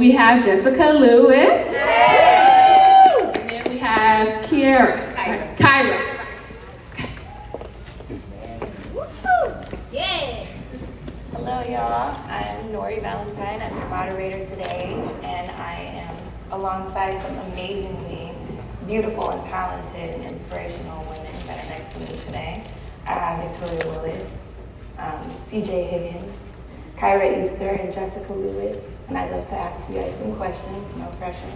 we have Jessica Lewis. And then we have Kyra. Yeah. Hello, y'all. I'm Nori Valentine. I'm your moderator today, and I am alongside some amazingly beautiful and talented and inspirational women that are next to me today. I have Victoria Willis, CJ Higgins, Kyra Easter, and Jessica Lewis. And I'd love to ask you guys some questions, no pressure.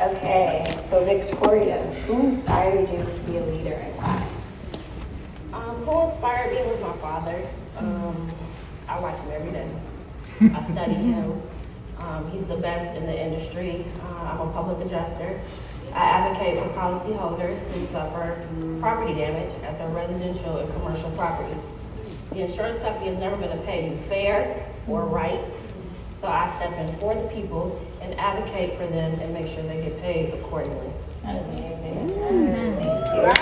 Okay, so Victoria, who inspired you to be a leader and why? Who inspired me was my father. I watch him every day. I study him. He's the best in the industry. I'm a public adjuster. I advocate for policyholders who suffer property damage at their residential and commercial properties. The insurance company is never going to pay you fair or right, so I step in for the people and advocate for them and make sure they get paid accordingly. That is amazing. Thank you.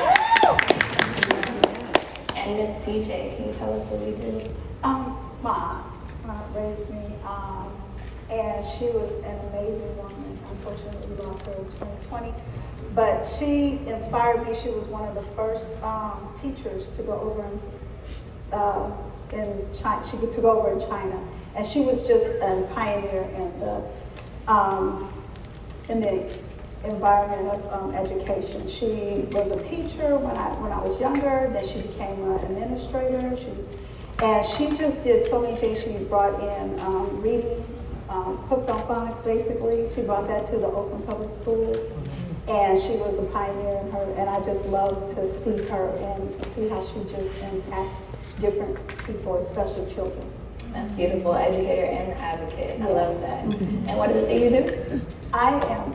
And Miss CJ, can you tell us what we do? My aunt raised me, and she was an amazing woman. Unfortunately, we lost her in 2020, but she inspired me. She was one of the first teachers to go over in China. She could to go over in China, and she was just a pioneer in the environment of education. She was a teacher when I was younger. Then she became an administrator. And she just did so many things. She brought in reading, hooked on phonics basically. She brought that to the Oakland Public Schools. And she was a pioneer in her, and I just love to see her and see how she just impacts different people, especially children. That's beautiful, educator and advocate. I love that. And what is it that you do? I am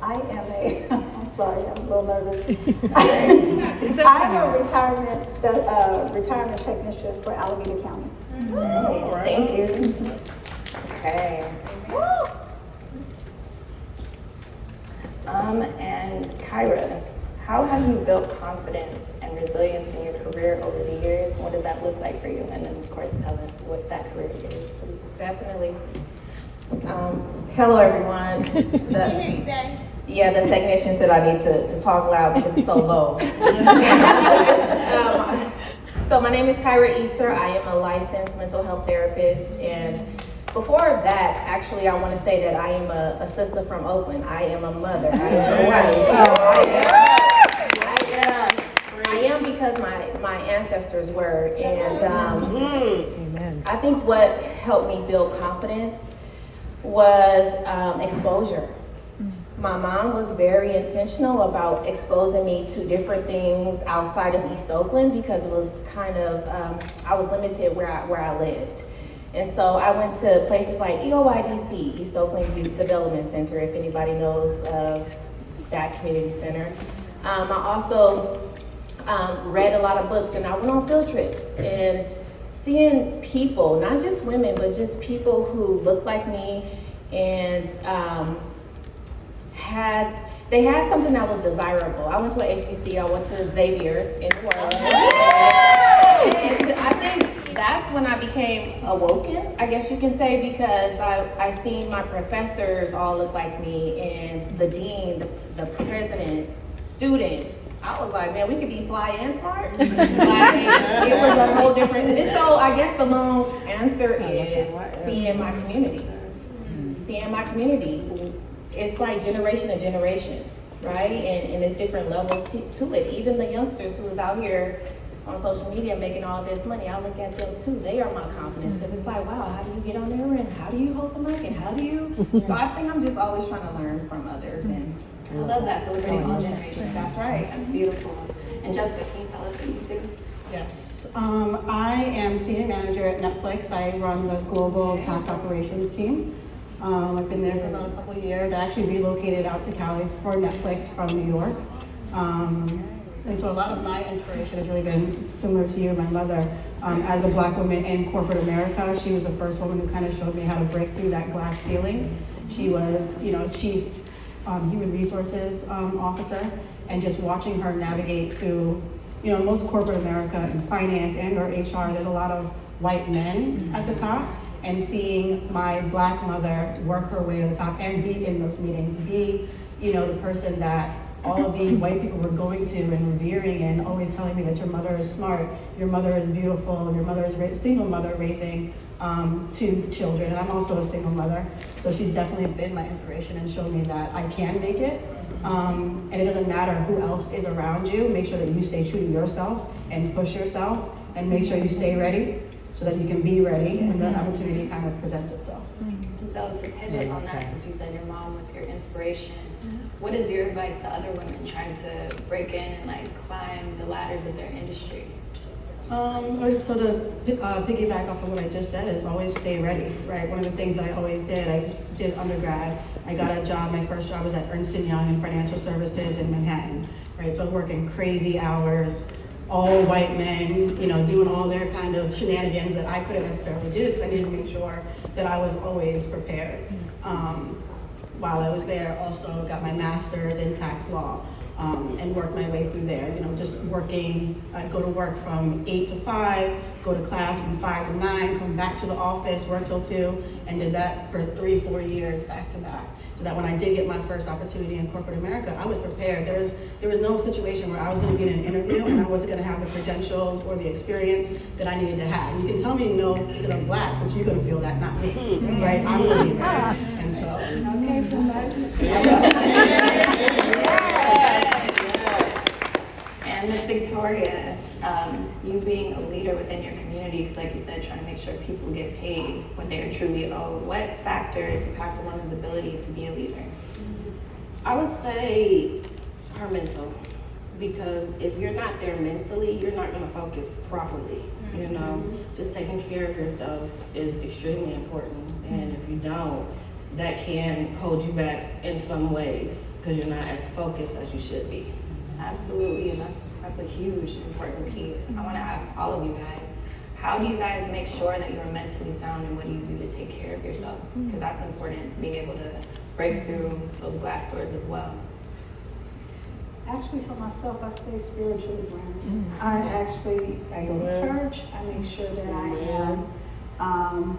I'm sorry, I'm a little nervous. I'm a retirement technician for Alameda County. Nice, thank you. Okay. And Kyra, how have you built confidence and resilience in your career over the years? And what does that look like for you? And then, of course, tell us what that career is. Definitely. Hello, everyone. The technician said I need to talk loud because it's so low. So my name is Kyra Easter. I am a licensed mental health therapist, and before that, actually, I want to say that I am a sister from Oakland. I am a mother. I am a wife. I am because my ancestors were, and I think what helped me build confidence was exposure. My mom was very intentional about exposing me to different things outside of East Oakland because it was kind of, I was limited where I lived. And so I went to places like EOYDC, East Oakland Youth Development Center, if anybody knows of that community center. I also read a lot of books, and I went on field trips and seeing people, not just women, but just people who looked like me and had something that was desirable. I went to an HBC, I went to Xavier in New Orleans. And I think that's when I became awoken, I guess you can say, because I seen my professors all look like me, and the dean, the president, students. I was like, man, we could be fly and smart. Like, it was a whole different, and so I guess the long answer is seeing my community. Seeing my community. It's like generation to generation, right? And there's different levels to it. Even the youngsters who is out here on social media making all this money, I look at them too. They are my confidence, because it's like, wow, how do you get on there, and how do you hold the mic, and how do you? So I think I'm just always trying to learn from others, and I love that, celebrating all generations. that's right. That's beautiful. And Jessica, can you tell us what you do? Yes, I am senior manager at Netflix. I run the global tax operations team. I've been there for about a couple of years. I actually relocated out to Cali for Netflix from New York. And so a lot of my inspiration has really been similar to you, my mother. As a Black woman in corporate America, she was the first woman who kind of showed me how to break through that glass ceiling. She was, chief human resources officer, and just watching her navigate through, most corporate America in finance and or HR, there's a lot of white men at the top. and seeing my Black mother work her way to the top and be in those meetings, be, the person that all of these white people were going to and revering and always telling me that your mother is smart, your mother is beautiful, your mother is a single mother raising 2 children, and I'm also a single mother, so she's definitely been my inspiration and shown me that I can make it. And it doesn't matter who else is around you, make sure that you stay true to yourself and push yourself and make sure you stay ready so that you can be ready and the opportunity kind of presents itself. And so to pivot on that, since you said your mom was your inspiration, what is your advice to other women trying to break in and climb the ladders of their industry? So to piggyback off of what I just said is always stay ready, right? One of the things that I always did, I did undergrad, I got a job, my first job was at Ernst & Young in financial services in Manhattan, right? So I was working crazy hours, all white men, doing all their kind of shenanigans that I couldn't necessarily do because I needed to make sure that I was always prepared. While I was there, also got my master's in tax law. And worked my way through there, just working, I'd go to work from 8 to 5, go to class from 5 to 9, come back to the office, work till 2, and did that for 3-4 years back to back. So that when I did get my first opportunity in corporate America, I was prepared. There was no situation where I was gonna be in an interview and I wasn't gonna have the credentials or the experience that I needed to have. You can tell me no because I'm Black, but you're gonna feel that, not me, right? I'm gonna be there, and so. Okay, somebody. And Ms. Victoria, you being a leader within your community, because like you said, trying to make sure people get paid what they are truly owed, what factors impact a woman's ability to be a leader? I would say her mental, because if you're not there mentally, you're not going to focus properly. Just taking care of yourself is extremely important, and if you don't, that can hold you back in some ways because you're not as focused as you should be. Absolutely, and that's a huge, important piece. I want to ask all of you guys, how do you guys make sure that you're mentally sound, and what do you do to take care of yourself? Because that's important to being able to break through those glass doors as well. Actually, for myself, I stay spiritually grounded. I go to church. I make sure that I am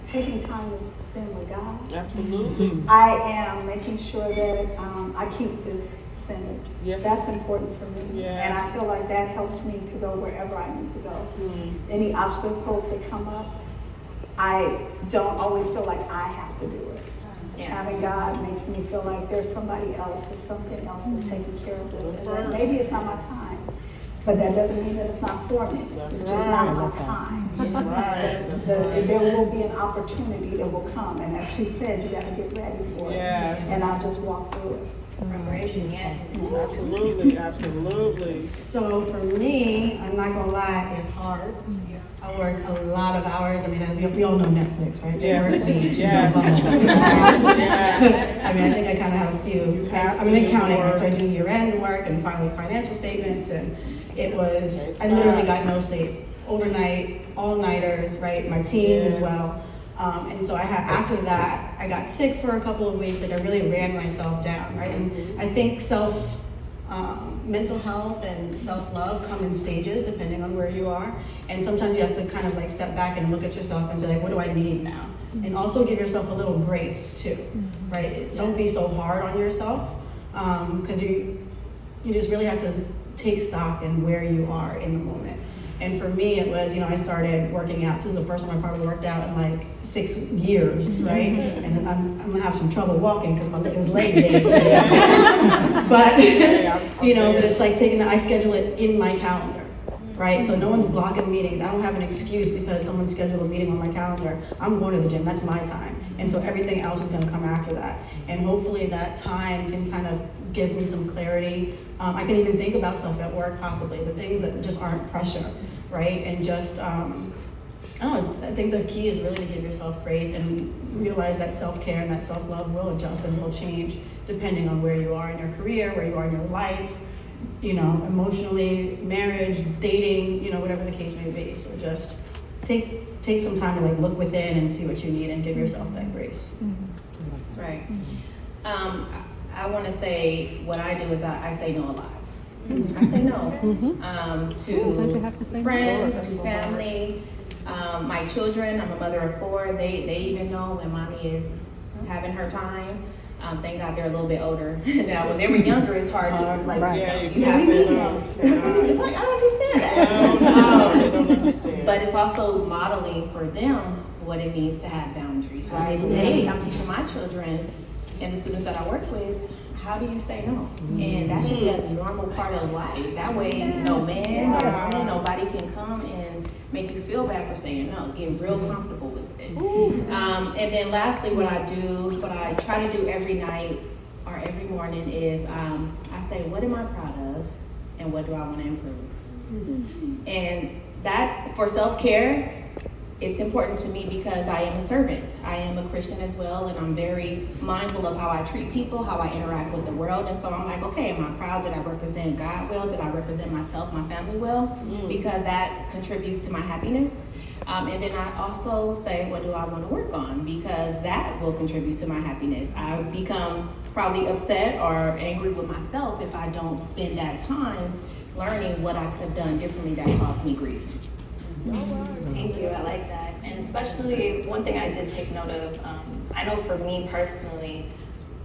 taking time to spend with God. Absolutely. I am making sure that I keep this centered. Yes. That's important for me. Yes. And I feel like that helps me to go wherever I need to go. Any obstacles that come up, I don't always feel like I have to do it. Having God makes me feel like there's somebody else or something else that's taking care of this. And that maybe it's not my time, but that doesn't mean that it's not for me. It's just not my time. There will be an opportunity that will come, and as she said, you got to get ready for it. Yes. And I'll just walk through it. Preparation, yes. Absolutely, absolutely. So for me, I'm not gonna lie, it's hard. I work a lot of hours. I mean, we all know Netflix, right? Yes. Yes. Yes. I mean, I think I kind of have a few. I'm in accounting, right? So I do year-end work and filing financial statements, and I literally got no sleep overnight, all-nighters, right? My team as well. And so after that, I got sick for a couple of weeks. Like I really ran myself down, right? And I think mental health and self-love come in stages depending on where you are. And sometimes you have to kind of step back and look at yourself and be like, what do I need now? And also give yourself a little grace too, right? Don't be so hard on yourself, because you just really have to take stock in where you are in the moment. And for me, it was, I started working out. This is the first time I probably worked out in 6 years, right? And then I'm gonna have some trouble walking because it was leg day today. But, but it's I schedule it in my calendar, right? So no one's blocking meetings. I don't have an excuse because someone scheduled a meeting on my calendar. I'm going to the gym, that's my time. And so everything else is gonna come after that. And hopefully that time can kind of give me some clarity. I can even think about stuff at work possibly, the things that just aren't pressure, right? And just, I think the key is really to give yourself grace and realize that self-care and that self-love will adjust and will change depending on where you are in your career, where you are in your life, emotionally, marriage, dating, whatever the case may be. So just take some time to look within and see what you need and give yourself that grace. That's right. I want to say what I do is I say no a lot. I say no to friends, to family, My children, I'm a mother of 4, they even know when mommy is having her time. Thank God they're a little bit older. Now, when they were younger, it's hard to, like, Yeah, you have to, like, I don't understand that. They don't understand. But it's also modeling for them what it means to have boundaries, right? I'm teaching my children and the students that I work with, how do you say no? And that should be a normal part of life. That way, no man, no woman, nobody can come and make you feel bad for saying no. Get real comfortable with it. And then lastly, what I try to do every night or every morning is I say, what am I proud of and what do I want to improve? And that, for self-care, it's important to me because I am a servant. I am a Christian as well, and I'm very mindful of how I treat people, how I interact with the world. And so I'm like, okay, am I proud? Did I represent God well? Did I represent myself, my family well? Because that contributes to my happiness. And then I also say, what do I want to work on? Because that will contribute to my happiness. I become probably upset or angry with myself if I don't spend that time learning what I could have done differently that caused me grief. Thank you, I like that. And especially one thing I did take note of, I know for me personally,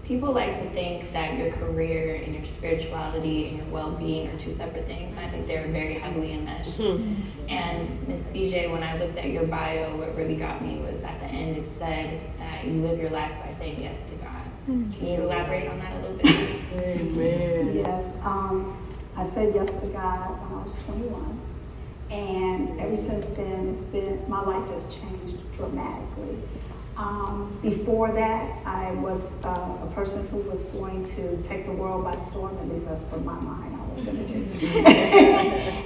people like to think that your career and your spirituality and your well-being are 2 separate things. I think they're very heavily enmeshed. And Ms. CJ, when I looked at your bio, what really got me was at the end it said that you live your life by saying yes to God. Can you elaborate on that a little bit? Amen. Yes, I said yes to God when I was 21. And ever since then, my life has changed dramatically. Before that, I was a person who was going to take the world by storm, at least that's what my mind I was going to do.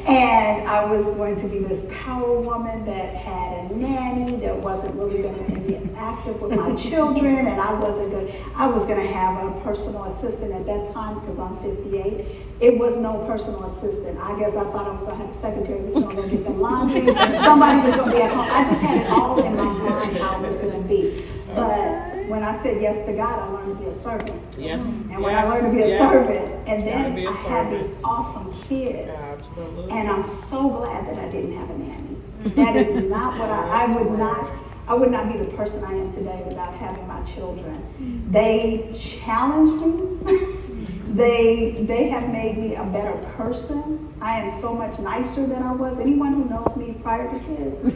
And I was going to be this power woman that had a nanny that wasn't really going to be active with my children, and I was going to have a personal assistant at that time because I'm 58. It was no personal assistant. I guess I thought I was going to have a secretary who was going to go get them laundry. Somebody was going to be at home. I just had it all in my mind how it was going to be. But when I said yes to God, I learned to be a servant. Yes. And when I learned to be a servant, and then be a I had servant. these awesome kids. Absolutely. And I'm so glad that I didn't have a nanny. That is not what I would not be the person I am today without having my children. They challenged me. They have made me a better person. I am so much nicer than I was. Anyone who knows me prior to kids are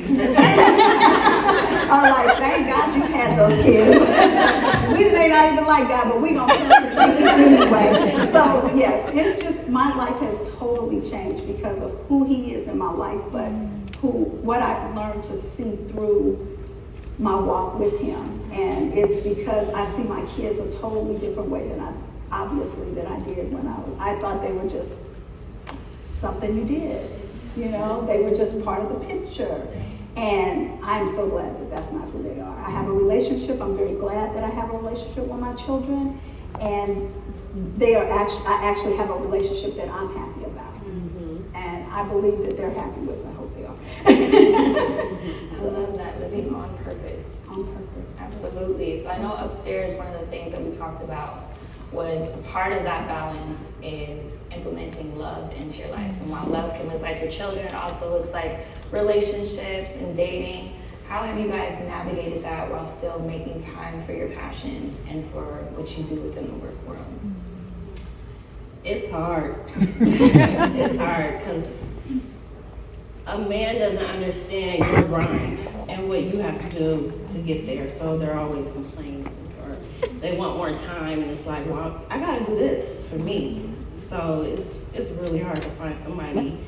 like, thank God you had those kids. We may not even like God, but we're going to thank you anyway. So yes, it's just, my life has totally changed because of who He is in my life, but what I've learned to see through my walk with Him. And it's because I see my kids a totally different way than I did when I thought they were just something you did, they were just part of the picture. And I'm so glad that that's not who they are. I have a relationship. I'm very glad that I have a relationship with my children, and I actually have a relationship that I'm happy about. And I believe that they're happy with it. I hope they are. I love that, living on purpose. On purpose. Absolutely. So I know upstairs, one of the things that we talked about was a part of that balance is implementing love into your life. And while love can look like your children, it also looks like relationships and dating. How have you guys navigated that while still making time for your passions and for what you do within the work world? It's hard. It's hard because a man doesn't understand your grind and what you have to do to get there. So they're always complaining, or they want more time, and it's like, well, I gotta do this for me. So it's really hard to find somebody,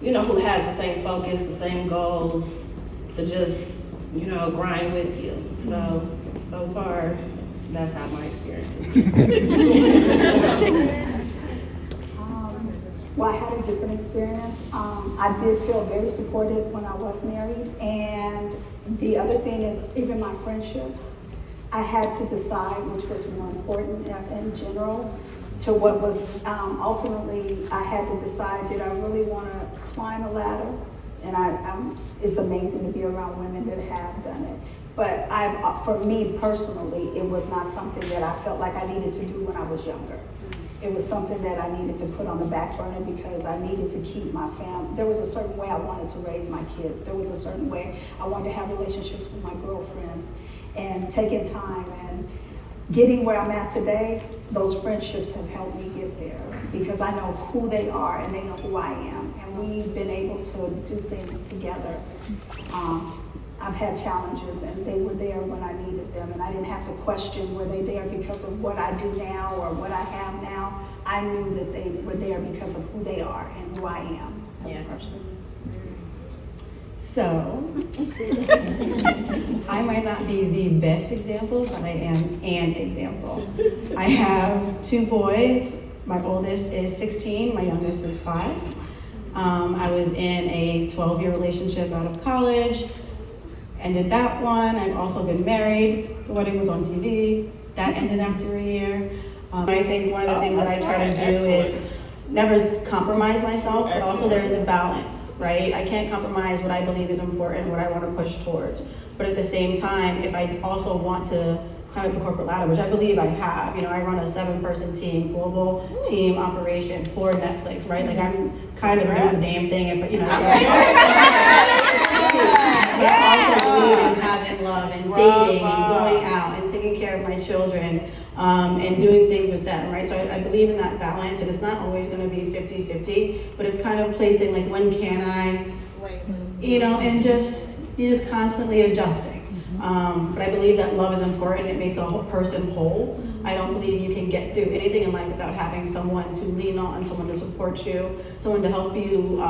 who has the same focus, the same goals, to just, grind with you. So far, that's how my experience is. Well, I had a different experience. I did feel very supported when I was married. And the other thing is, even my friendships, I had to decide which was more important in general to what was, ultimately, I had to decide, did I really want to climb a ladder? And it's amazing to be around women that have done it. But for me personally, it was not something that I felt like I needed to do when I was younger. It was something that I needed to put on the back burner because I needed to keep my family. There was a certain way I wanted to raise my kids. There was a certain way I wanted to have relationships with my girlfriends, and taking time and getting where I'm at today. Those friendships have helped me get there because I know who they are and they know who I am, and we've been able to do things together. I've had challenges and they were there when I needed them, and I didn't have to question were they there because of what I do now or what I have now. I knew that they were there because of who they are and who I am as a person. So, I might not be the best example, but I am an example. I have 2 boys. My oldest is 16, my youngest is 5. I was in a 12-year relationship out of college. Ended that one. I've also been married. The wedding was on TV. That ended after a year. I think one of the things that I try to do is never compromise myself, but also there is a balance, right? I can't compromise what I believe is important, what I want to push towards. But at the same time, if I also want to climb up the corporate ladder, which I believe I have, I run a 7-person team, global team operation for Netflix, right? Like I'm kind of doing the damn thing, I also believe in having love and dating and going out and taking care of my children and doing things with them, right? So I believe in that balance, and it's not always going to be 50-50, but it's kind of placing like when can I, and you're just constantly adjusting. But I believe that love is important. It makes a whole person whole. I don't believe you can get through anything in life without having someone to lean on, someone to support you, someone to help you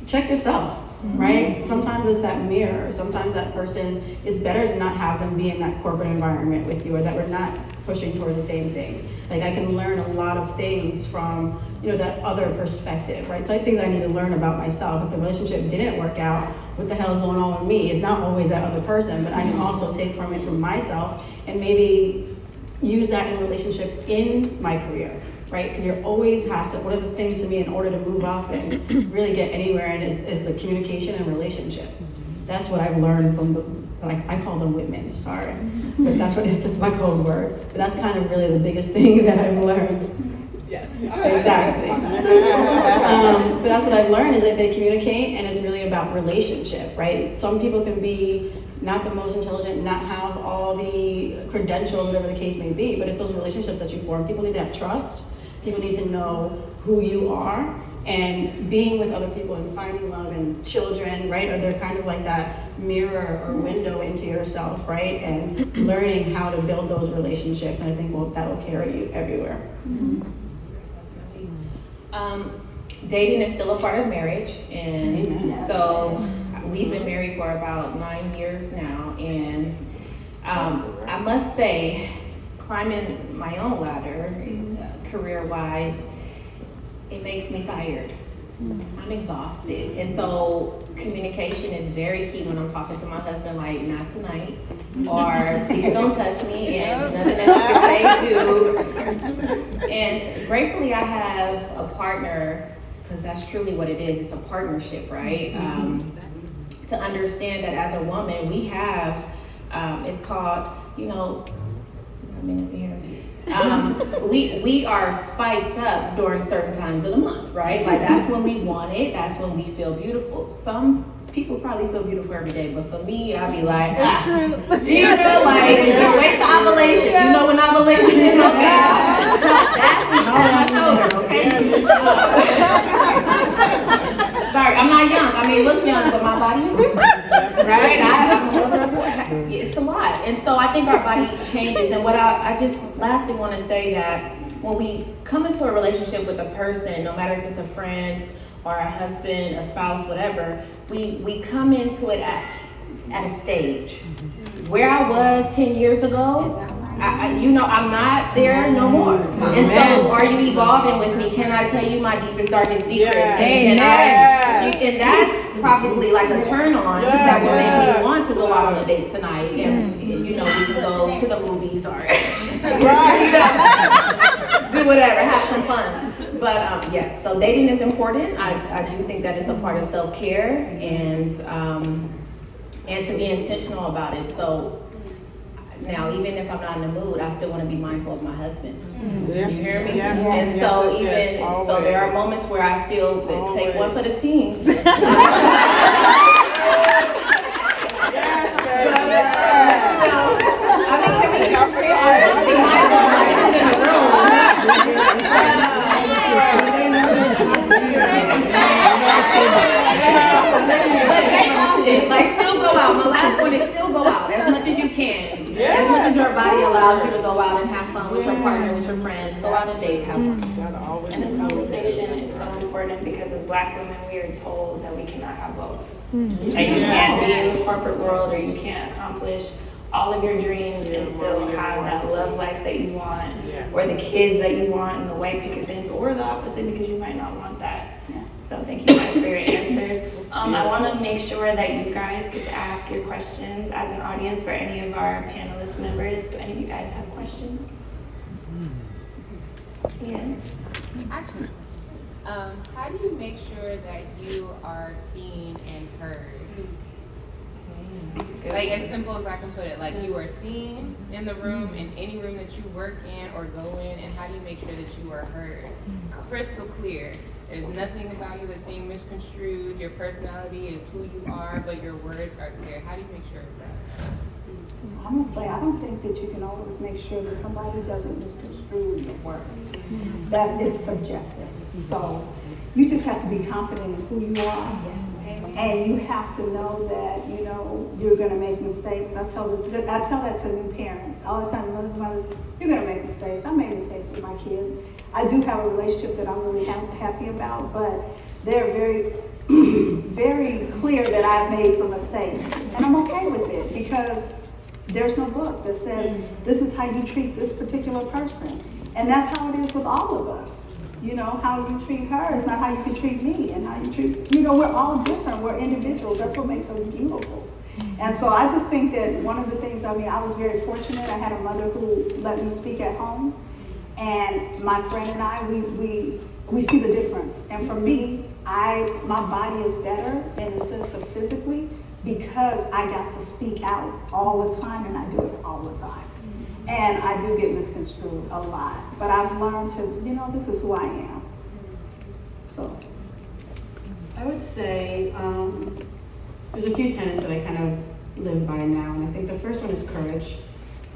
check yourself. Right? Sometimes it's that mirror. Sometimes that person, it's better to not have them be in that corporate environment with you, or that we're not pushing towards the same things. Like I can learn a lot of things from, that other perspective, right? It's like things I need to learn about myself. If the relationship didn't work out, what the hell is going on with me? It's not always that other person, but I can also take from it from myself and maybe use that in relationships in my career. Right? Because you always have to, one of the things to me in order to move up and really get anywhere is the communication and relationship. That's what I've learned from I call them Whitmans, sorry. But that's my code word. But that's kind of really the biggest thing that I've learned. Yeah. Exactly. But that's what I've learned is that they communicate, and it's really about relationship, right? Some people can be not the most intelligent, not have all the credentials, whatever the case may be, but it's those relationships that you form. People need to have trust. People need to know who you are, and being with other people and finding love and children, right? Or they're kind of like that mirror or window into yourself, right? And learning how to build those relationships. And I think that will carry you everywhere. Dating is still a part of marriage, and so we've been married for about 9 years now, and I must say, climbing my own ladder, career-wise, it makes me tired. I'm exhausted, and so communication is very key when I'm talking to my husband, like, not tonight, or please don't touch me, and nothing that you can say too. And gratefully I have a partner, because that's truly what it is, it's a partnership, right? To understand that as a woman, we have, it's called, we are spiked up during certain times of the month, right? Like that's when we want it, that's when we feel beautiful. Some people probably feel beautiful every day, but for me, I'll be like, wait to ovulation. You know when ovulation is? Okay. That's when you tap my shoulder, okay? Sorry, I'm not young. I may look young, but my body is different, right? It's a lot. And so I think our body changes. And what I just lastly want to say that when we come into a relationship with a person, no matter if it's a friend or a husband, a spouse, whatever, we come into it at a stage. Where I was 10 years ago, I'm not there no more. And so are you evolving with me? Can I tell you my deepest, darkest secrets? And that's probably like a turn on that will make me want to go out on a date tonight. And we can go to the movies or do whatever, have some fun. But so dating is important. I do think that it's a part of self-care and to be intentional about it. So Now, even if I'm not in the mood, I still want to be mindful of my husband. Yes, You hear me? yes, And yes, so yes, yes, even, so always. there are moments where I still take one for the team. Yes, baby. I mean, can we be mindful of my husband in the room? But they often, like, still go out. My last point is still go out as much as you can. As much as your body allows you to go out and have fun with your partner, with your friends. Go out and date, have fun. Gotta always And this conversation is so important because as Black women, we are told that we cannot have both. That you can't be in the corporate world or you can't accomplish all of your dreams and still have that love life that you want, or the kids that you want, and the white picket fence, or the opposite because you might not want that. So thank you guys for your answers. I want to make sure that you guys get to ask your questions as an audience for any of our panelist members. Do any of you guys have questions? Yes. How do you make sure that you are seen and heard? Like, as simple as I can put it, like you are seen in the room, in any room that you work in or go in, and how do you make sure that you are heard? Crystal clear. There's nothing about you that's being misconstrued. Your personality is who you are, but your words are clear. How do you make sure of that? I'm gonna say, I don't think that you can always make sure that somebody doesn't misconstrue your words. That it's subjective. So you just have to be confident in who you are. And you have to know that, you know, you're gonna make mistakes. I tell that to new parents all the time. Mothers, you're gonna make mistakes. I made mistakes with my kids. I do have a relationship that I'm really happy about, but they're very, very clear that I've made some mistakes. And I'm okay with it because there's no book that says this is how you treat this particular person. And that's how it is with all of us. You know, how you treat her is not how you can treat me, and how you treat, you know, we're all different. We're individuals. That's what makes us beautiful. And so I just think that one of the things, I was very fortunate. I had a mother who let me speak at home. And my friend and I, we see the difference. And for me, my body is better in the sense of physically because I got to speak out all the time, and I do it all the time. And I do get misconstrued a lot, but I've learned to, you know, this is who I am. So. I would say there's a few tenets that I kind of live by now, and I think the first one is courage.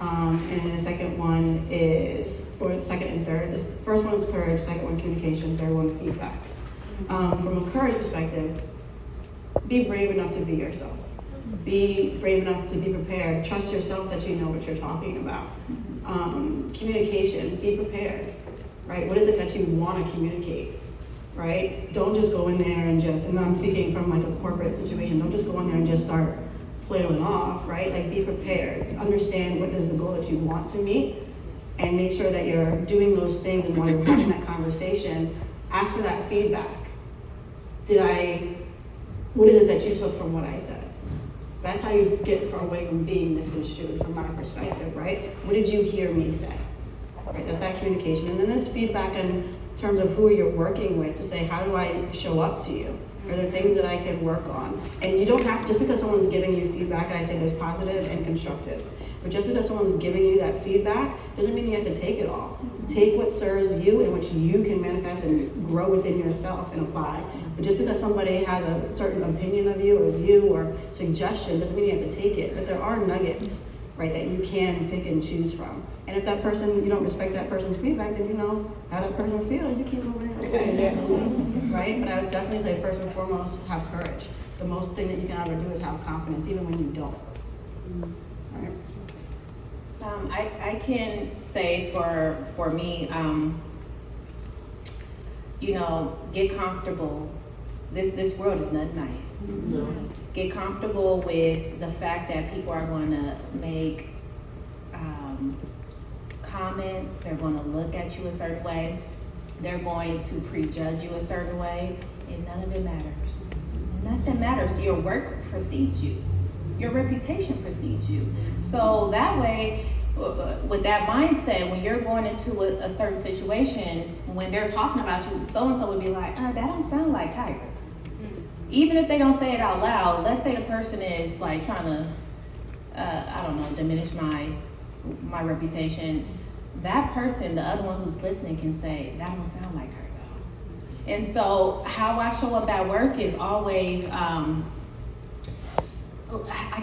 And then the second one is, or the second and third, the first one is courage, second one communication, third one feedback. From a courage perspective, be brave enough to be yourself. Be brave enough to be prepared. Trust yourself that you know what you're talking about. Communication, be prepared, right? What is it that you want to communicate, right? Don't just go in there and and I'm speaking from like a corporate situation, don't just go in there and just start flailing off, right? Like be prepared. Understand what is the goal that you want to meet, and make sure that you're doing those things, and while you're having that conversation, ask for that feedback. What is it that you took from what I said? That's how you get far away from being misconstrued from my perspective, right? What did you hear me say? Right, that's that communication. And then there's feedback in terms of who you're working with to say, how do I show up to you? Are there things that I can work on? And you don't have, just because someone's giving you feedback, and I say there's positive and constructive, but just because someone's giving you that feedback doesn't mean you have to take it all. Take what serves you and which you can manifest and grow within yourself and apply. But just because somebody has a certain opinion of you or view or suggestion doesn't mean you have to take it. But there are nuggets, right, that you can pick and choose from. And if that person, you don't respect that person's feedback, then you know how that person feels. You keep moving it, right? But I would definitely say first and foremost, have courage. The most thing that you can ever do is have confidence, even when you don't. Right? I can say for me, you know, get comfortable. This world is not nice. No. Get comfortable with the fact that people are going to make comments. They're going to look at you a certain way. They're going to prejudge you a certain way, and none of it matters. Nothing matters. Your work precedes you. Your reputation precedes you. So that way, with that mindset, when you're going into a certain situation, when they're talking about you, so-and-so would be like, that don't sound like Kyra. Even if they don't say it out loud, let's say the person is like trying to, diminish my my reputation, that person, the other one who's listening, can say, that don't sound like her though. And so how I show up at work is always, I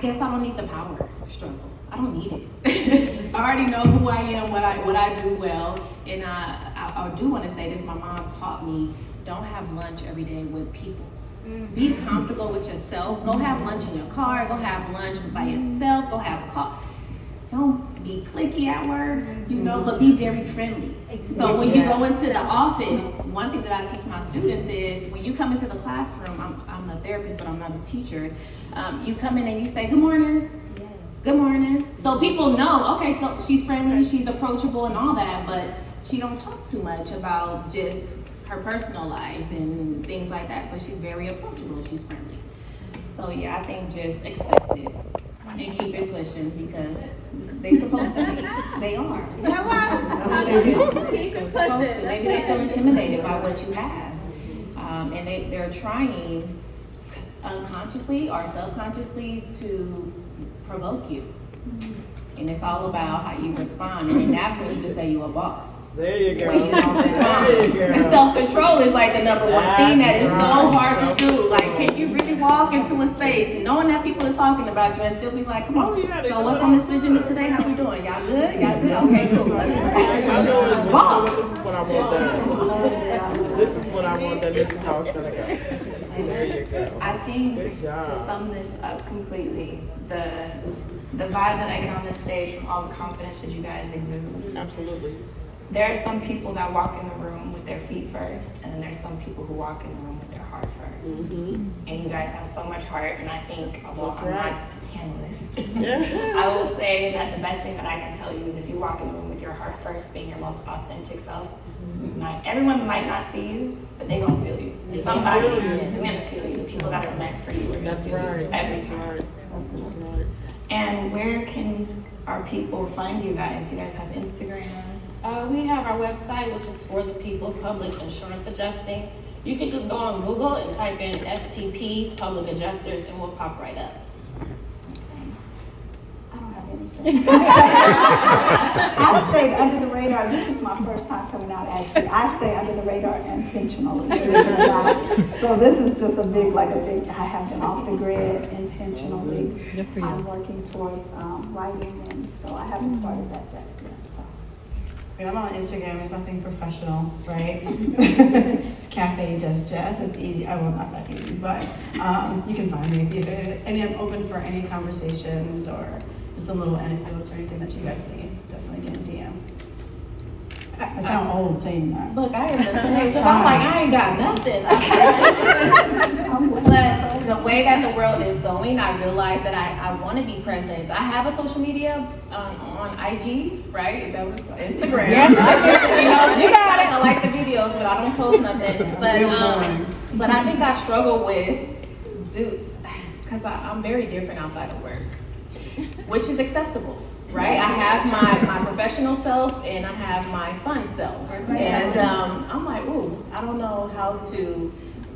guess I don't need the power struggle. I don't need it. I already know who I am, what I do well, and I do want to say this. My mom taught me, don't have lunch every day with people. Be comfortable with yourself. Go have lunch in your car. Go have lunch by yourself. Go have coffee. Don't be cliquey at work, but be very friendly. So when you go into the office, one thing that I teach my students is when you come into the classroom, I'm a therapist, but I'm not a teacher. You come in and you say, good morning. Good morning. So people know, okay, so she's friendly, she's approachable and all that, but she don't talk too much about just her personal life and things like that, but she's very approachable, she's friendly. So yeah, I think just expect it and keep it pushing because they supposed to be. They are. Keep it pushing. Maybe they feel intimidated by what you have. And they're trying unconsciously or subconsciously to provoke you. And it's all about how you respond. And that's when you can say you're a boss. There you go. When you don't respond. There you go. Self-control is like the number one thing that is so hard to do. Like, can you really walk into a space knowing that people is talking about you and still be like, come on. So what's on this agenda today? How we doing? Y'all good? Y'all good? Okay, cool. Let's Boss. This is what I want done. This is what I want done. This is how it's gonna go. There you go. I think Good job. to sum this up completely, the vibe that I get on this stage from all the confidence that you guys exude. Absolutely. There are some people that walk in the room with their feet first, and then there's some people who walk in the room with their heart first. And you guys have so much heart, and I think, although I'm not a panelist, I will say that the best thing that I can tell you is if you walk in the room with your heart first, being your most authentic self, everyone might not see you, but they gonna feel you. Somebody is gonna feel you. The people that are meant for you are gonna feel you every time. And where can our people find you guys? You guys have Instagram? We have our website, which is For the People Public Insurance Adjusting. You can just go on Google and type in FTP Public Adjusters and we'll pop right up. I don't have anything. I stayed under the radar. This is my first time coming out, actually. I stay under the radar intentionally. So this is just a big, I have been off the grid intentionally. I'm working towards writing, and so I haven't started that yet. I'm on Instagram, it's nothing professional, right? It's Cafe Just Jess, it's easy, well, not that easy, but you can find me. And I'm open for any conversations or just a little anecdotes or anything that you guys need, definitely get a DM. I sound old saying that. Look, I am the same. I'm like, I ain't got nothing. But the way that the world is going, I realize that I want to be present. I have a social media on IG, right? Is that what it's called? Instagram. Yeah. TikTok, I like the videos, but I don't post nothing. But I think I struggle with, because I'm very different outside of work, which is acceptable. Right, I have my professional self and I have my fun self, and I'm like, ooh, I don't know how to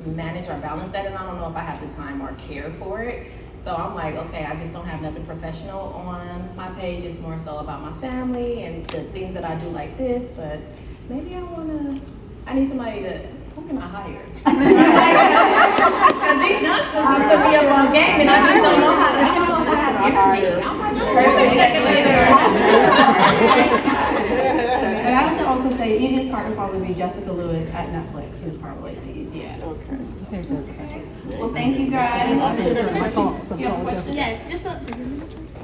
manage or balance that, and I don't know if I have the time or care for it. So I'm like, okay, I just don't have nothing professional on my page. It's more so about my family and the things that I do like this. But maybe I need somebody to. Who can I hire? Because these youngsters need to be up on game, and I just don't know how to. I don't know how to have energy. I'm like, check it later. And I have to also say, easiest part would probably be Jessica Lewis at Netflix is probably the easiest. Okay. Well, thank you guys. You have a question? Yes,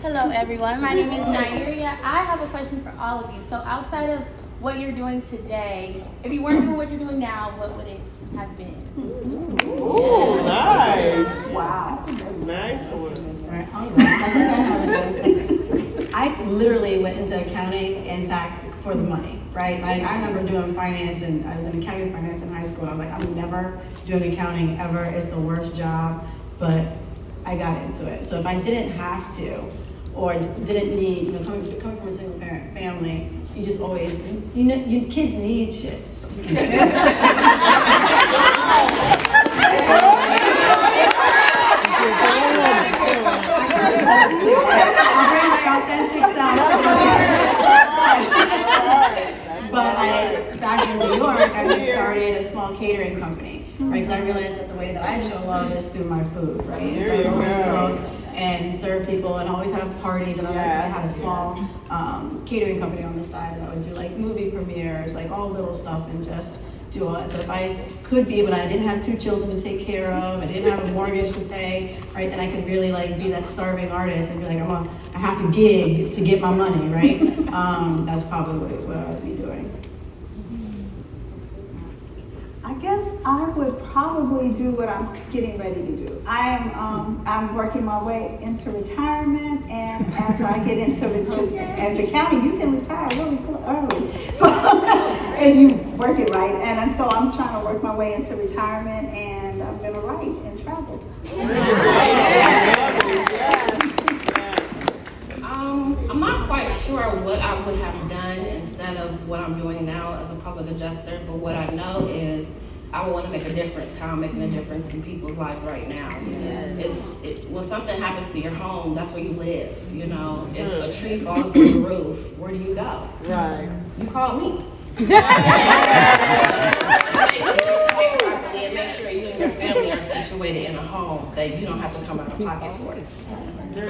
hello everyone. My name is Nairia. I have a question for all of you. So outside of what you're doing today, if you weren't doing what you're doing now, what would it have been? Ooh, nice. Wow. Nice one. I literally went into accounting and tax for the money, right? Like I remember doing finance, and I was in accounting and finance in high school. I was like, I'm never doing accounting ever. It's the worst job, but I got into it. So if I didn't have to, or didn't need, coming from a single parent family, you just always, kids need shit. So excuse me. I'll bring my authentic self. I had started a small catering company, right? Because I realized that the way that I show love is through my food, right? And so I always cook and serve people and always have parties, and I had a small catering company on the side, and I would do like movie premieres, like all little stuff, and just do all that. So if I could be, but I didn't have 2 children to take care of, I didn't have a mortgage to pay, right? Then I could really like be that starving artist and be like, I have to gig to get my money, right? That's probably what I would be doing. I guess I would probably do what I'm getting ready to do. I'm working my way into retirement, and as I get into it, because at the county you can retire really early, so and you work it right, and so I'm trying to work my way into retirement, and I'm gonna write and travel. I'm not quite sure what I would have done instead of what I'm doing now as a public adjuster, but what I know is I want to make a difference, how I'm making a difference in people's lives right now. When something happens to your home, that's where you live, you know. If a tree falls on the roof, where do you go? Right. You call me. And make sure you and your family are situated in a home that you don't have to come out of pocket for it. So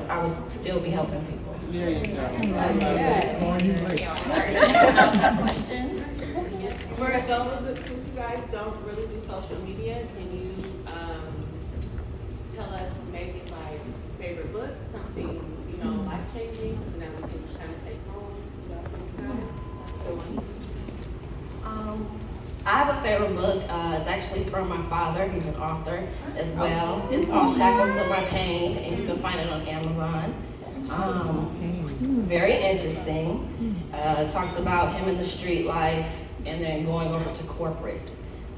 I would still be helping people. There you go. Question. For those of you guys don't really do social media, can you tell us maybe like favorite book, something life changing, something that we can kind of take home? That's a good one. I have a favorite book. It's actually from my father. He's an author as well. It's called Shackled to My Pain, and you can find it on Amazon. Very interesting. Talks about him in the street life and then going over to corporate.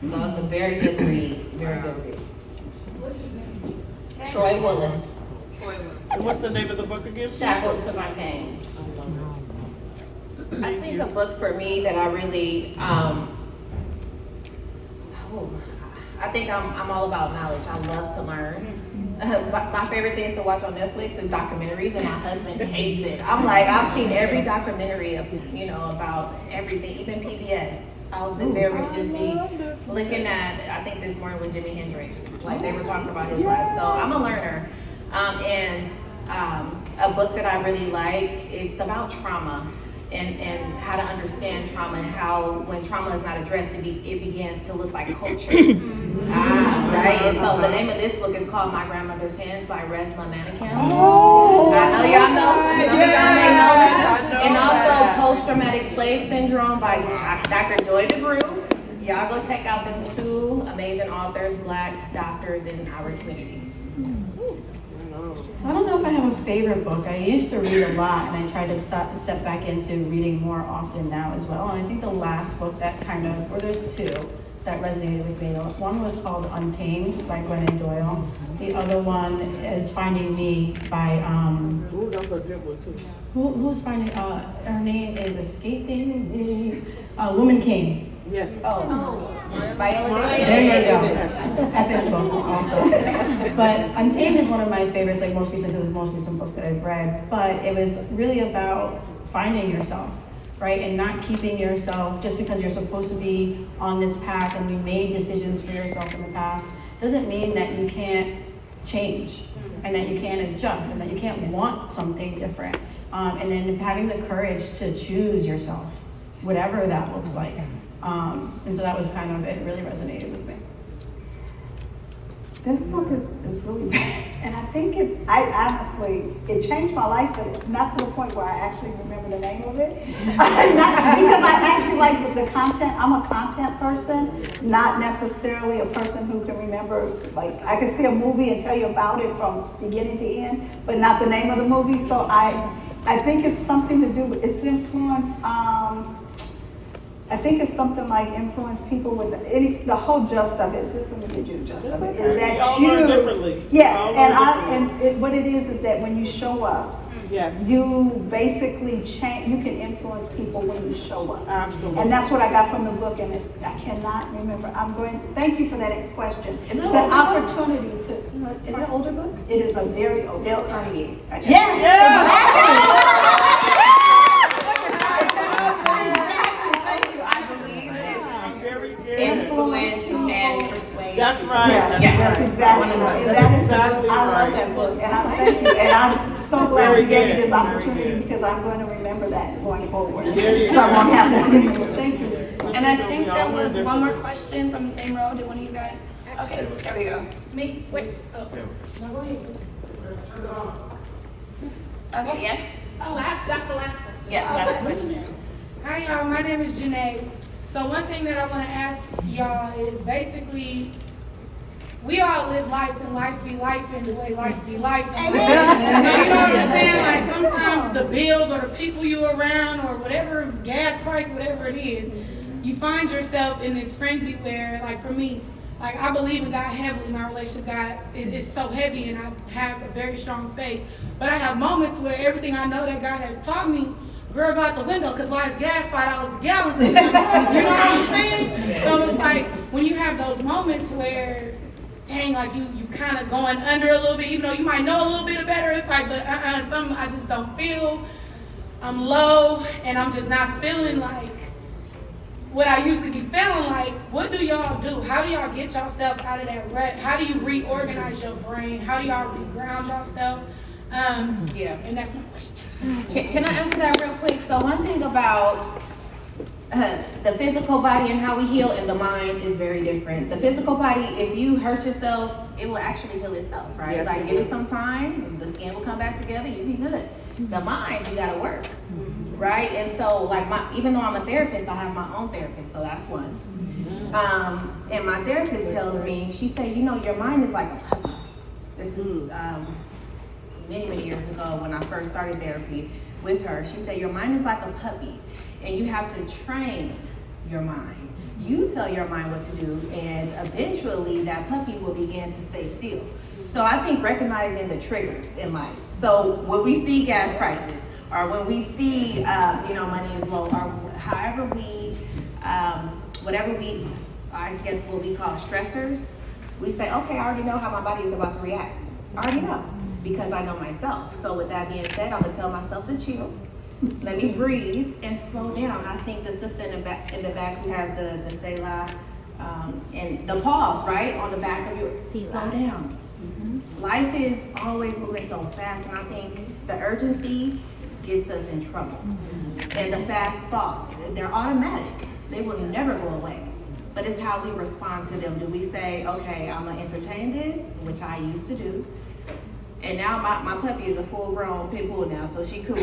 So it's a very good read. Very good read. What's his name? Troy Willis. And what's the name of the book again? Shackled to My Pain. I think a book for me that I really, I think I'm all about knowledge. I love to learn. My favorite things to watch on Netflix is documentaries, and my husband hates it. I'm like, I've seen every documentary, about everything, even PBS. I'll sit there and just be looking at, I think this morning was Jimi Hendrix, like they were talking about his life. So I'm a learner. And a book that I really like, it's about trauma. And how to understand trauma, and how when trauma is not addressed, it begins to look like culture. Right? And so the name of this book is called My Grandmother's Hands by Resma Manikin. Oh. I know y'all know, some of y'all may know that. And also Post-Traumatic Slave Syndrome by Dr. Joy DeGruy. Y'all go check out them 2 amazing authors, Black doctors in our community. I don't know if I have a favorite book. I used to read a lot, and I tried to step back into reading more often now as well. And I think the last book that there's 2 that resonated with me. One was called Untamed by Glennon Doyle. The other one is Finding Me by, Ooh, that's a good one too. who's finding, her name is escaping me, Woman King. Yes. There you go. Epic book also. But Untamed is one of my favorites, like most recent, because it's the most recent book that I've read. But it was really about finding yourself, right? And not keeping yourself, just because you're supposed to be on this path and you made decisions for yourself in the past, doesn't mean that you can't change and that you can't adjust and that you can't want something different. And then having the courage to choose yourself, whatever that looks like. And so that was kind of, it really resonated with me. This book is really bad, and I think it changed my life, but not to the point where I actually remember the name of it. Because I actually like the content. I'm a content person, not necessarily a person who can remember, like, I can see a movie and tell you about it from beginning to end, but not the name of the movie. So I think it's something to do with, it's influence, I think it's something like influence people with the whole gist of it. Just let me get you the gist of it. Is that what it is that when you show up, you basically change. You can influence people when you show up. Absolutely. And that's what I got from the book. And I cannot remember. Thank you for that question. Is it it's an an opportunity to. Is it an older book? It is a very old. Dale Carnegie. Yes. Influence and Persuade. That's right. Yes, that's exactly right. And that is exactly I love right. that book, and I thank you, and I'm so glad Very you gave me good, this very opportunity good. because I'm going to remember that going forward. There you So I go. won't have that anymore. Thank you. And I think there was one more question from the same row. Did one of you guys? Okay, there we go. Me? Wait. Oh. No, go ahead. Okay, yes? Oh, that's the last question. Yes, last question. Hi y'all, my name is Janae. So one thing that I want to ask y'all is basically, we all live life and life be life in the way life be life. You know what I'm saying? Like sometimes the bills or the people you around or whatever, gas price, whatever it is, you find yourself in this frenzy where, like for me, like I believe in God heavily. My relationship with God is so heavy and I have a very strong faith. But I have moments where everything I know that God has taught me, girl, go out the window, because why is gas $5 a gallon? You know what I'm saying? So it's like when you have those moments where, dang, like you kind of going under a little bit, even though you might know a little bit better, it's like, but something I just don't feel. I'm low and I'm just not feeling like what I usually be feeling like. What do y'all do? How do y'all get yourself out of that rut? How do you reorganize your brain? How do y'all reground yourself? And that's my question. Can I answer that real quick? So one thing about the physical body and how we heal and the mind is very different. The physical body, if you hurt yourself, it will actually heal itself, right? Yes, like it give will. it some time, the skin will come back together, you'll be good. The mind, you gotta work, right? And so like even though I'm a therapist, I have my own therapist, so that's one. And my therapist tells me, she said, you know, your mind is like a puppy. This is many years ago when I first started therapy with her. She said, your mind is like a puppy and you have to train your mind. You tell your mind what to do and eventually that puppy will begin to stay still. So I think recognizing the triggers in life. So when we see gas prices or when we see, money is low or however we, whatever we, I guess what we call stressors, we say, okay, I already know how my body is about to react. I already know. Because I know myself. So with that being said, I'm gonna tell myself to chill, let me breathe and slow down. I think the sister in the back who has the Selah and the pause, right, on the back of your slow down. Life is always moving so fast, and I think the urgency gets us in trouble. And the fast thoughts, they're automatic. They will never go away. But it's how we respond to them. Do we say, okay, I'm gonna entertain this, which I used to do. And now my puppy is a full-grown pit bull now, so she cool.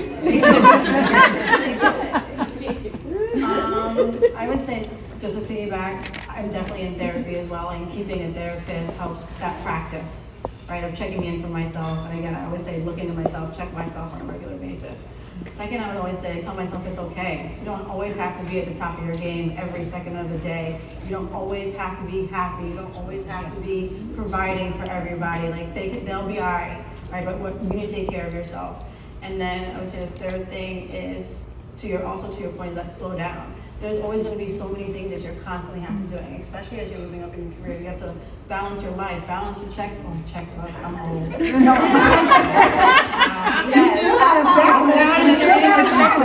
I would say, just to piggyback, I'm definitely in therapy as well, and keeping a therapist helps that practice, right, of checking in for myself. And again, I always say, look into myself, check myself on a regular basis. Second, I would always say, tell myself it's okay. You don't always have to be at the top of your game every second of the day. You don't always have to be happy. You don't always have to be providing for everybody. Like they'll be all right, but you need to take care of yourself. And then I would say the third thing is, to your point, is that slow down. There's always going to be so many things that you're constantly have to doing, especially as you're moving up in your career. You have to balance your life, balance your checkbook. I'm old.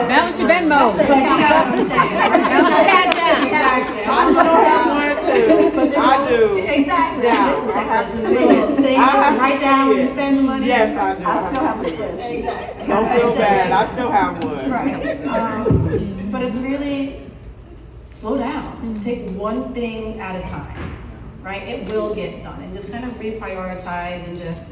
Balance your Venmo. I still have one too. I do. Exactly. Yeah. I have to Write down when you spend the money. Yes, I do. I still have a spreadsheet. Exactly. Don't feel bad. I still have one. Right. But it's really slow down. Take one thing at a time, right? It will get done. And just kind of reprioritize and just,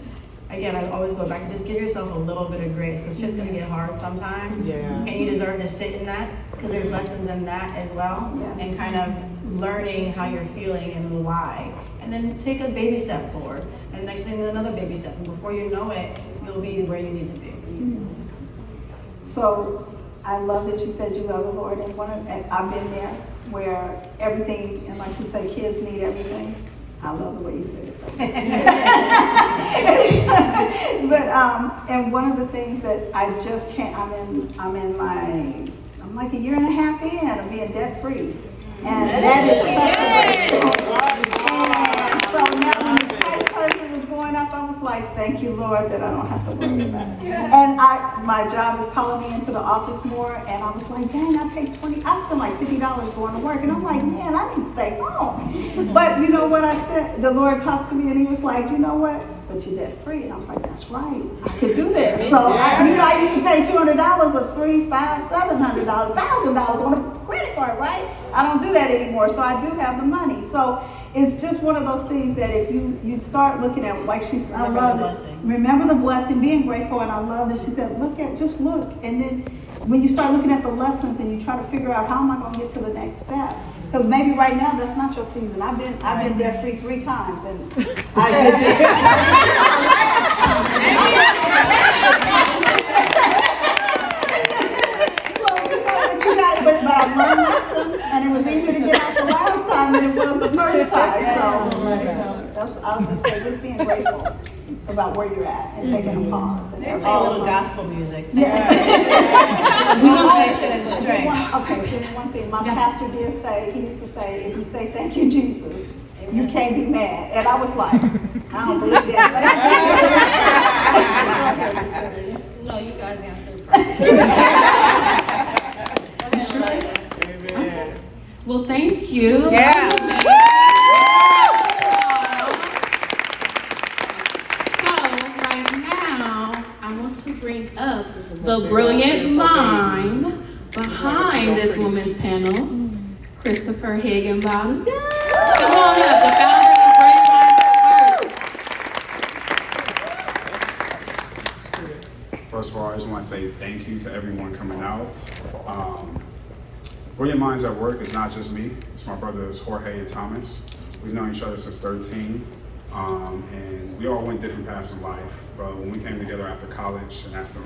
again, I always go back to just give yourself a little bit of grace because shit's going to get hard sometimes. Yeah. And you deserve to sit in that because there's lessons in that as well. Yes. And kind of learning how you're feeling and why. And then take a baby step forward. And the next thing, another baby step. And before you know it, you'll be where you need to be. Yes. So I love that you said you love the Lord, and I've been there where everything, and like you say, kids need everything. I love the way you said it. But and one of the things that I just can't, I'm like a year and a half in of being debt free, and that is such a and so now when the price was going up, I was like, thank you, Lord, that I don't have to worry about it. And my job is calling me into the office more, and I was like, dang, I paid I spend like $50 going to work, and I'm like, man, I need to stay home. But you know what I said? The Lord talked to me, and he was like, you know what? But you're debt free. And I was like, that's right, I could do this. So I used to pay $200 or $300, $500, $700, $1,000 on a credit card, right? I don't do that anymore, so I do have the money. So it's just one of those things that if you start looking at, like she said, I love it. Remember the blessing, being grateful, and I love that she said, just look. And then when you start looking at the lessons and you try to figure out how am I going to get to the next step? Because maybe right now that's not your season. I've been debt free 3 times, and I did but I learned lessons, and it was easier to get out the last time than it was the first time. So I'll just say, just being grateful about where you're at and taking a pause. And play a little gospel music. Yeah. Okay, just one thing. My pastor did say, he used to say, if you say thank you, Jesus, you can't be mad. And I was like, I don't believe that. But No, you guys answered. Well, thank you. Yeah. So right now, I want to bring up the brilliant mind behind this women's panel, Christopher Higginbottom. Come on up, the founder of Brilliant Minds at Work. First of all, I just want to say thank you to everyone coming out. Brilliant Minds at Work is not just me. It's my brothers Jorge and Thomas. We've known each other since 13, and we all went different paths in life. But when we came together after college and after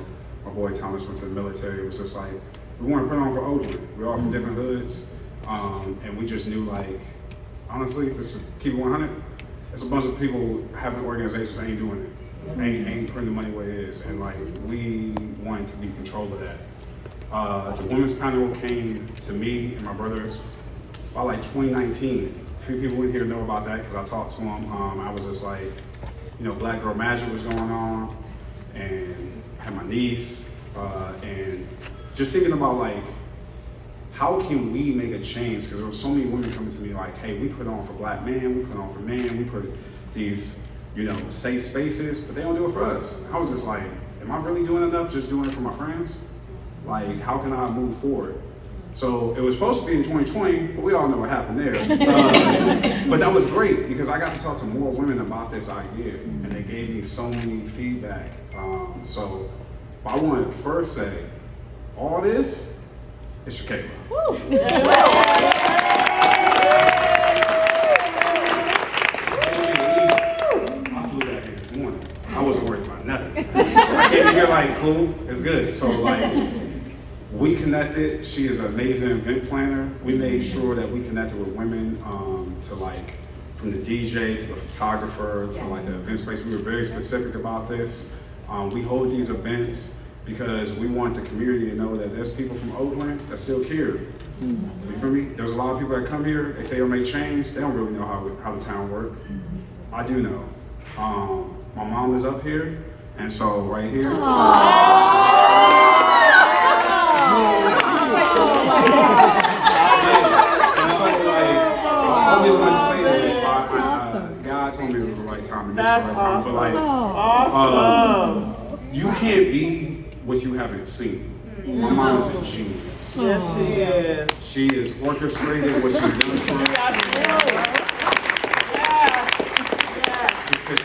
my boy Thomas went to the military, it was just like, we weren't put on for Oakland. We're all from different hoods, and we just knew, like, honestly, just to keep it 100, it's a bunch of people having organizations that ain't doing it. Ain't putting the money where it is, and like we wanted to be in control of that. The women's panel came to me and my brothers by like 2019. A few people in here know about that because I talked to them. I was just like, Black Girl Magic was going on, and I had my niece, and just thinking about like, how can we make a change? Because there were so many women coming to me like, hey, we put on for Black men, we put on for men, we put these safe spaces, but they don't do it for us. I was just like, am I really doing enough just doing it for my friends? Like, how can I move forward? So it was supposed to be in 2020, but we all know what happened there. But that was great because I got to talk to more women about this idea, and they gave me so many feedback. So I want to first say, all this is Shakayla. I wasn't worried about nothing. I came here like, cool, it's good. So like, we connected. She is an amazing event planner. We made sure that we connected with women to like, from the DJ to the photographer to like the event space. We were very specific about this. We hold these events because we want the community to know that there's people from Oakland that still care. You feel me? There's a lot of people that come here, they say they'll make change. They don't really know how the town works. I do know. My mom is up here, and so right here. So like, I always wanted to say this, but God told me it was the right time and this is the right time. But like, you can't be what you haven't seen. My mom is a genius. Yes, she is. She is orchestrated what she's done for us.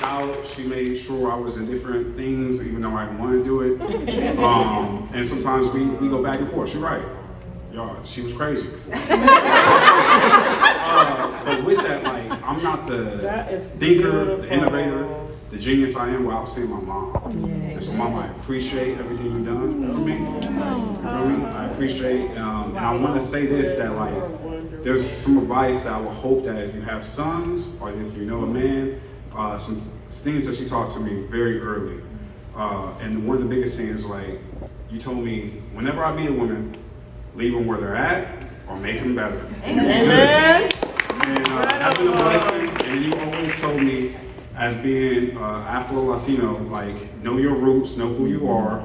Out, she made sure I was in different things, even though I didn't want to do it. And sometimes we go back and forth. She's right. Y'all, she was crazy before. But with that, like, I'm not the thinker, the innovator, the genius I am without seeing my mom. And so, Mom, I appreciate everything you've done for me. You feel me? I appreciate, and I want to say this, that like, there's some advice that I would hope that if you have sons or if you know a man, some things that she taught to me very early. And one of the biggest things, like, you told me, whenever I meet a woman, leave them where they're at or make them better. Amen. And that's been a blessing. And you always told me, as being Afro-Latino, like, know your roots, know who you are,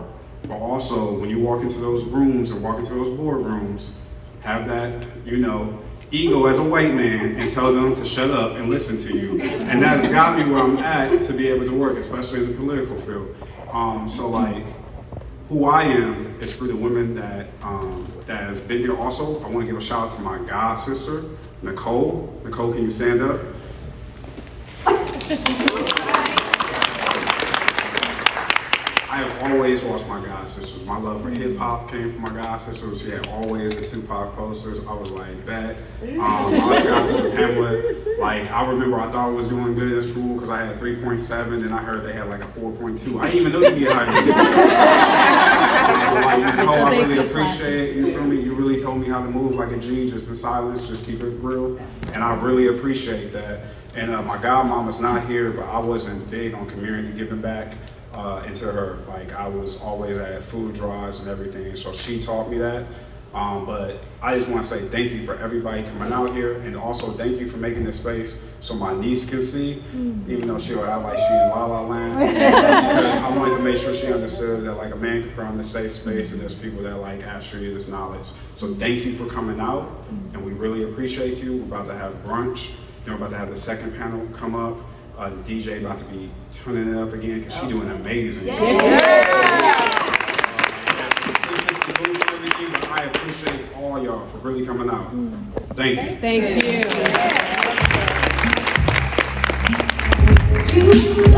but also when you walk into those rooms or walk into those boardrooms, have that, ego as a white man and tell them to shut up and listen to you. And that's got me where I'm at to be able to work, especially in the political field. So like, who I am is through the women that has been here also. I want to give a shout out to my god sister, Nicole. Nicole, can you stand up? I have always watched my god sisters. My love for hip hop came from my god sisters. She had always the Tupac posters. I was like, bet. My god sister Pamela, like I remember I thought I was doing good in school because I had a 3.7 and I heard they had like a 4.2. I didn't even know you could get higher. Like, Nicole, I really appreciate, you feel me? You really told me how to move like a G, just in silence, just keep it real. And I really appreciate that. And my godmama's not here, but I wasn't big on community giving back into her. Like I was always at food drives and everything, so she taught me that. But I just want to say thank you for everybody coming out here, and also thank you for making this space so my niece can see, even though she act like she in La La Land, because I wanted to make sure she understood that like a man can put on this safe space and there's people that like actually this knowledge. So thank you for coming out, and we really appreciate you. We're about to have brunch, then we're about to have the second panel come up. The DJ about to be turning it up again because she's doing amazing. But I appreciate all y'all for really coming out. Thank you. Thank you.